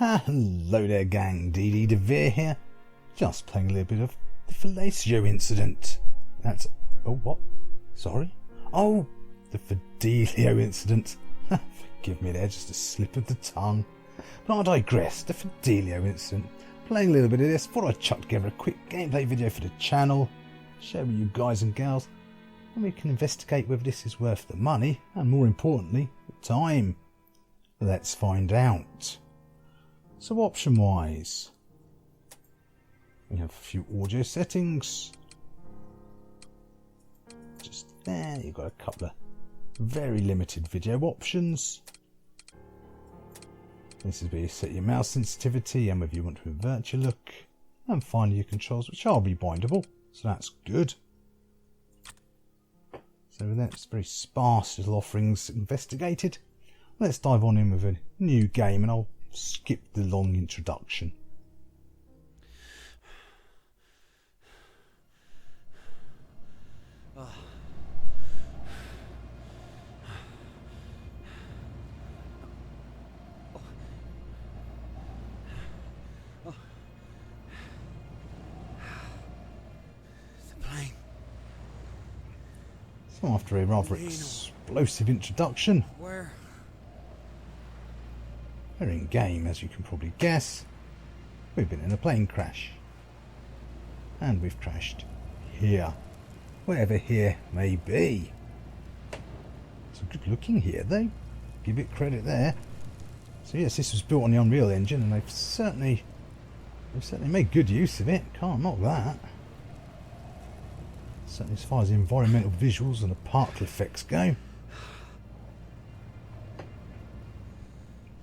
Hello there gang, DD DeVere here. Just playing a little bit of the FIDELIO Incident. That's... oh, what? Sorry? Oh, the FIDELIO Incident. Forgive me there, just a slip of the tongue. But I digress, the FIDELIO Incident. Playing a little bit of this, thought I'd chuck together a quick gameplay video for the channel. Share with you guys and gals. And we can investigate whether this is worth the money, and more importantly, the time. Let's find out. So option wise, we have a few audio settings. Just there, you've got a couple of very limited video options. This is where you set your mouse sensitivity and whether you want to invert your look. And finally your controls, which are rebindable, so that's good. So that's very sparse little offerings investigated. Let's dive on in with a new game, and I'll skip the long introduction. So after a rather explosive introduction, we're in game, as you can probably guess. We've been in a plane crash. And we've crashed here. Wherever here may be. It's good looking here though. Give it credit there. So yes, this was built on the Unreal Engine, and they've certainly made good use of it. Can't knock that. Certainly as far as the environmental visuals and the particle effects go.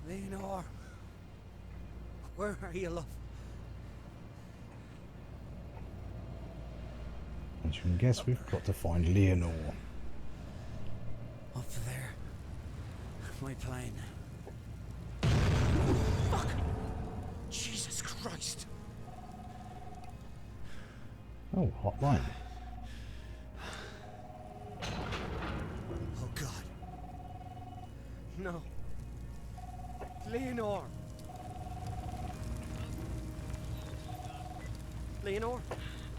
Leonor, where are you, love? As you can guess, we've got to find Leonor. Up there. My plane. Fuck! Jesus Christ! Oh, hotline. Oh God. No. Leonor! Leonor?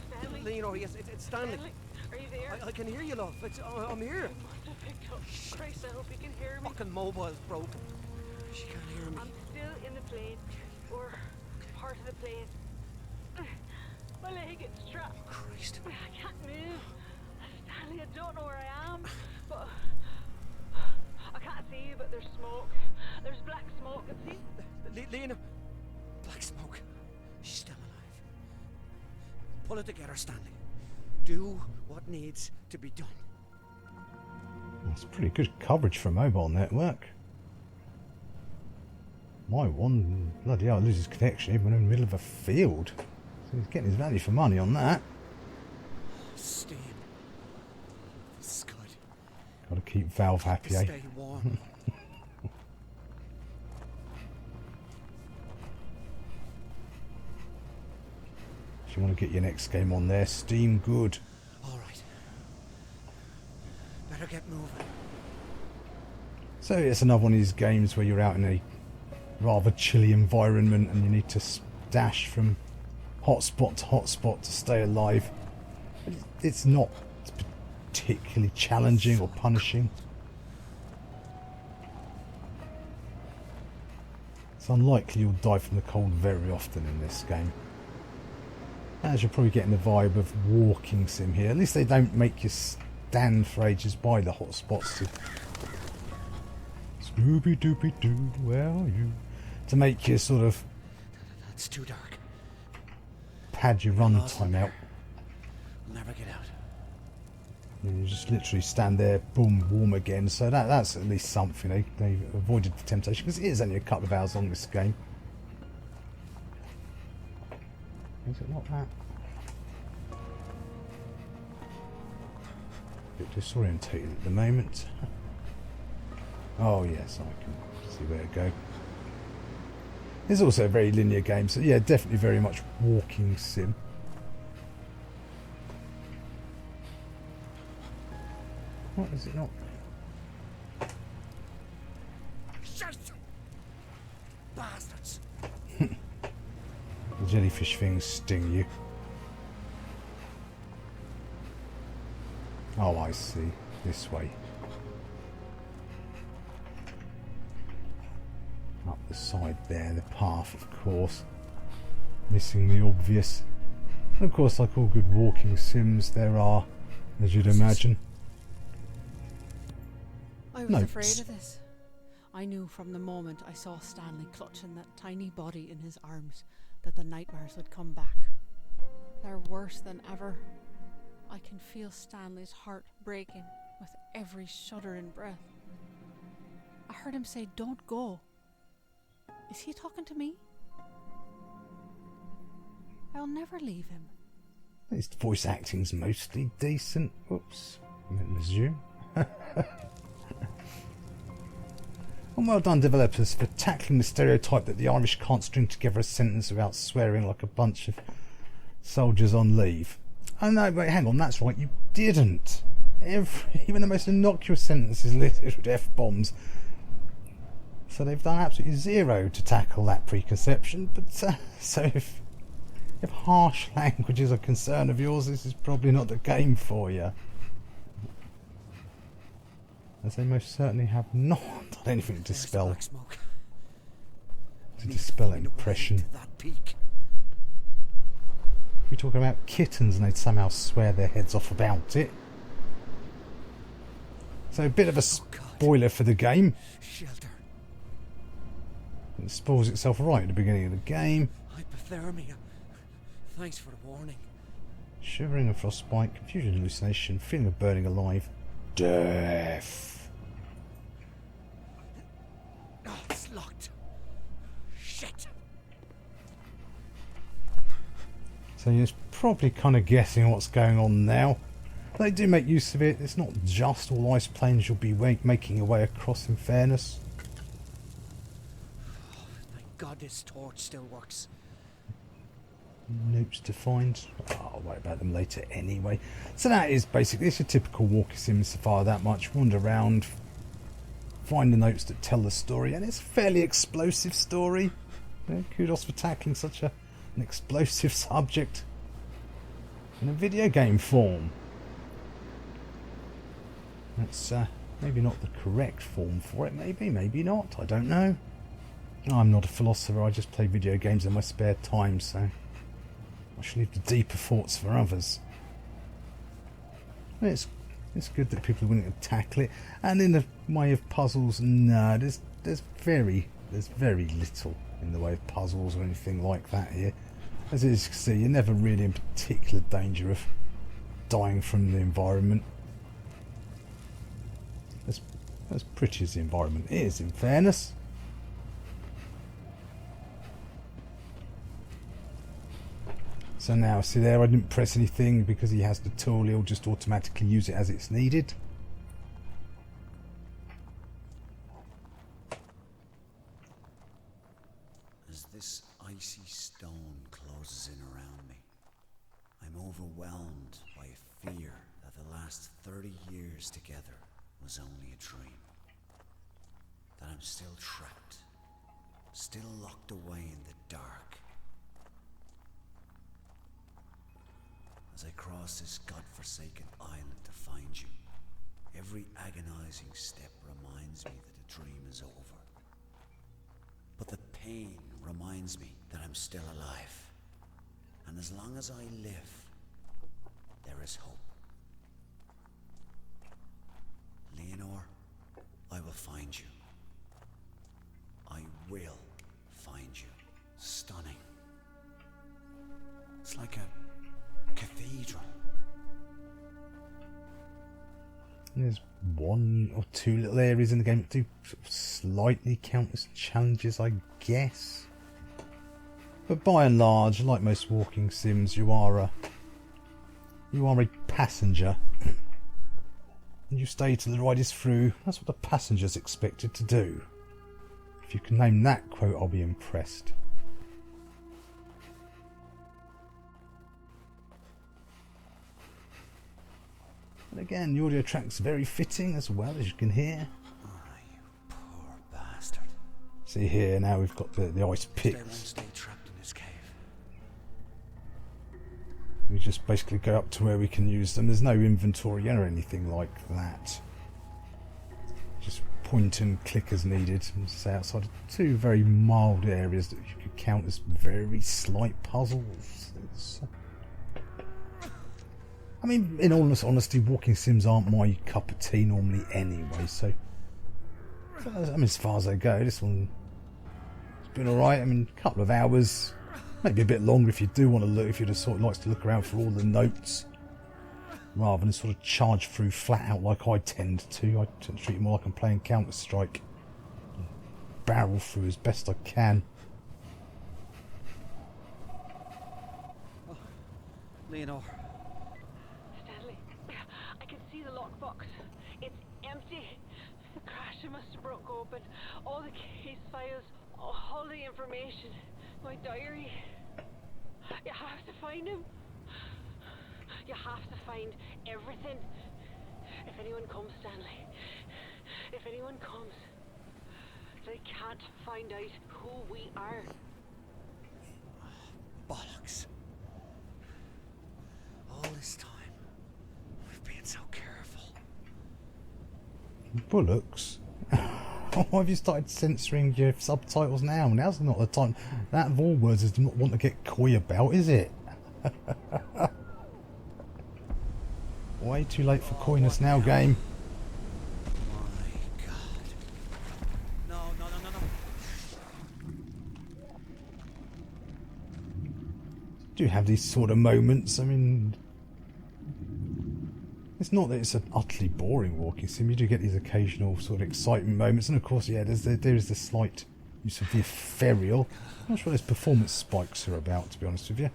Stanley? Leonor, yes, it's Stanley. Stanley, are you there? I can hear you, love. I'm here. You must have picked up. Christ, I hope you can hear me. Fucking mobile's broken. She can't hear me. I'm still in the plane, or part of the plane. My leg is strapped. Oh, Christ. I can't move. Stanley, I don't know where I am, but I can't see you, but there's smoke. There's black smoke. And see? Lena, black smoke. She's still alive. Pull it together, Stanley. Do what needs to be done. That's pretty good coverage for a mobile network. My one, bloody hell, loses connection even in the middle of a field. So he's getting his value for money on that. Steam. This is good. Got to keep Valve happy, eh? Stay warm. If you want to get your next game on there, Steam good. All right. Better get moving. So it's another one of these games where you're out in a rather chilly environment and you need to dash from hotspot to hotspot to stay alive. But it's not particularly challenging or punishing. It's unlikely you'll die from the cold very often in this game. As you're probably getting the vibe of walking sim here. At least they don't make you stand for ages by the hotspots to Scooby Dooby Doo, where are you? To make you sort of It's too dark. pad your run time out. I'll never get out. And you just literally stand there, boom, warm again. So that's at least something. They avoided the temptation, because it is only a couple of hours long, this game. Is it not that? A bit disorientated at the moment. Oh yes, I can see where to go. It's also a very linear game, so yeah, definitely very much walking sim. What is it not? Shit! Bastards! bastards. The jellyfish things sting you. Oh, I see. This way. Up the side there, the path, of course. Missing the obvious. And of course, like all good walking sims, there are, as you'd imagine, I was notes. afraid of this. I knew from the moment I saw Stanley clutching that tiny body in his arms that the nightmares would come back. They're worse than ever. I can feel Stanley's heart breaking with every shuddering breath. I heard him say, "Don't go." Is he talking to me? I'll never leave him. his voice acting's mostly decent. Whoops. Resume. And well done, developers, for tackling the stereotype that the Irish can't string together a sentence without swearing like a bunch of soldiers on leave. Oh no, wait, hang on, that's right, you didn't. Even the most innocuous sentence is littered with F-bombs. So they've done absolutely zero to tackle that preconception. But so if harsh language is a concern of yours, this is probably not the game for you. As they most certainly have not done anything to dispel impression. We're talking about kittens and they'd somehow swear their heads off about it. So a bit of a spoiler for the game. Shelter. It spoils itself right at the beginning of the game. Hypothermia. Thanks for the warning. Shivering and frostbite, confusion, hallucination, feeling of burning alive, death. Oh, it's locked. Shit. So you're probably kind of guessing what's going on now. They do make use of it. It's not just all ice planes you'll be making your way across, in fairness. Oh, thank God this torch still works. Notes to find. Oh, I'll worry about them later anyway. So that is basically, it's a typical walker sim so far, that much. Wander around, find the notes that tell the story, and it's a fairly explosive story. Yeah, kudos for tackling such an explosive subject in a video game form. That's maybe not the correct form for it, maybe not, I don't know. I'm not a philosopher, I just play video games in my spare time, so I should leave the deeper thoughts for others. It's good that people are willing to tackle it, and in the way of puzzles, no, there's very little in the way of puzzles or anything like that here. As you can see, you're never really in particular danger of dying from the environment. As pretty as the environment is, in fairness. So now, see there, I didn't press anything because he has the tool, he'll just automatically use it as it's needed. As this icy stone closes in around me, I'm overwhelmed by a fear that the last 30 years together was only a dream. That I'm still trapped, still locked away in the dark. As I cross this godforsaken island to find you, every agonizing step reminds me that the dream is over. But the pain reminds me that I'm still alive. And as long as I live, there is hope. Leonor, I will find you. I will find you. Stunning. It's like a cathedral. There's one or two little areas in the game that do sort of slightly count as challenges, I guess. But by and large, like most walking sims, you are a passenger. And you stay till the ride is through. That's what the passenger's expected to do. If you can name that quote, I'll be impressed. And again, the audio track's very fitting as well, as you can hear. Oh, you poor bastard. See here now we've got the ice They won't picks. stay trapped in this cave. We just basically go up to where we can use them. There's no inventory or anything like that. Just point and click as needed. Say outside of two very mild areas that you could count as very slight puzzles. I mean, in all honesty, walking sims aren't my cup of tea normally anyway, so I mean, as far as they go, this one has been alright. I mean, a couple of hours, maybe a bit longer if you do want to look, if you just sort of likes to look around for all the notes, rather than sort of charge through flat out like I tend to. I tend to treat it more like I'm playing Counter-Strike. Barrel through as best I can. Oh, Leonor. Stanley, I can see the lockbox. It's empty. The crasher must have broke open. All the case files, all the information. My diary. You have to find him. You have to find everything. If anyone comes, Stanley, if anyone comes, they can't find out who we are. Bollocks. All this time, we've been so careful. Bullocks? Why have you started censoring your subtitles now? Now's not the time. That of all words is not want to get coy about, is it? Way too late for coyness now, game. My God. No. Do have these sort of moments. I mean, it's not that it's an utterly boring walking sim. You do get these occasional sort of excitement moments, and of course, yeah, there is the slight use of the ethereal. I'm not sure those performance spikes are about, to be honest with you.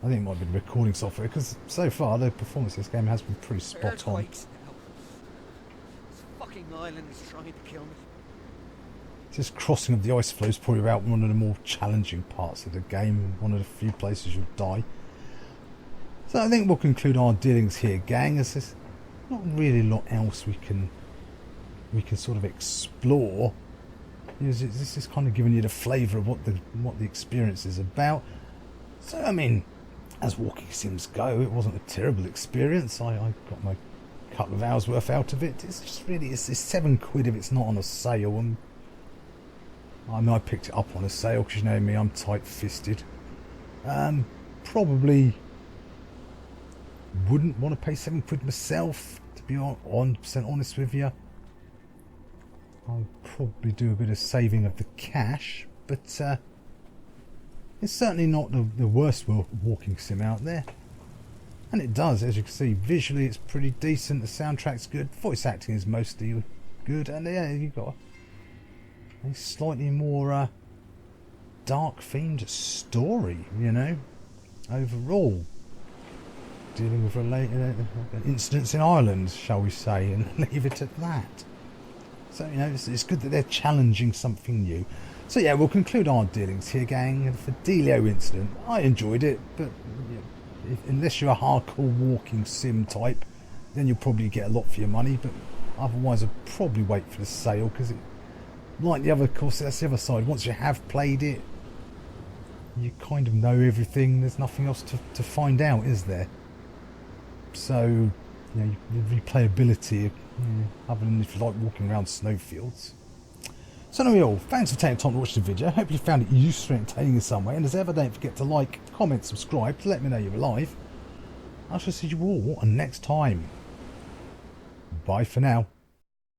I think it might be the recording software, because so far the performance of this game has been pretty spot on. Earthquakes. This fucking island is trying to kill me. This crossing of the ice floe is probably about one of the more challenging parts of the game, one of the few places you'll die. So I think we'll conclude our dealings here, gang, as there's not really a lot else we can sort of explore. This is kind of giving you the flavour of what the experience is about. So I mean, as walking sims go, it wasn't a terrible experience. I got my couple of hours worth out of it. It's just really it's £7 if it's not on a sale, and I mean I picked it up on a sale because you know me, I'm tight-fisted. Probably wouldn't want to pay £7 myself, to be 100% honest with you. I'll probably do a bit of saving of the cash, but it's certainly not the worst walking sim out there. And it does, as you can see, visually it's pretty decent, the soundtrack's good, voice acting is mostly good, and yeah, you've got a slightly more dark themed story, you know, overall. Dealing with related incidents in Ireland, shall we say, and leave it at that. So, you know, it's good that they're challenging something new. So yeah, we'll conclude our dealings here, gang. The FIDELIO Incident, I enjoyed it, but unless you're a hardcore walking sim type, then you'll probably get a lot for your money, but otherwise I'd probably wait for the sale, because like the other, of course, that's the other side. Once you have played it, you kind of know everything. There's nothing else to find out, is there? So, you know, the replayability, other than if you like walking around snowfields. So anyway, all, thanks for taking time to watch the video. I hope you found it useful and entertaining in some way. And as ever, don't forget to like, comment, subscribe to let me know you're alive. I shall see you all next time. Bye for now.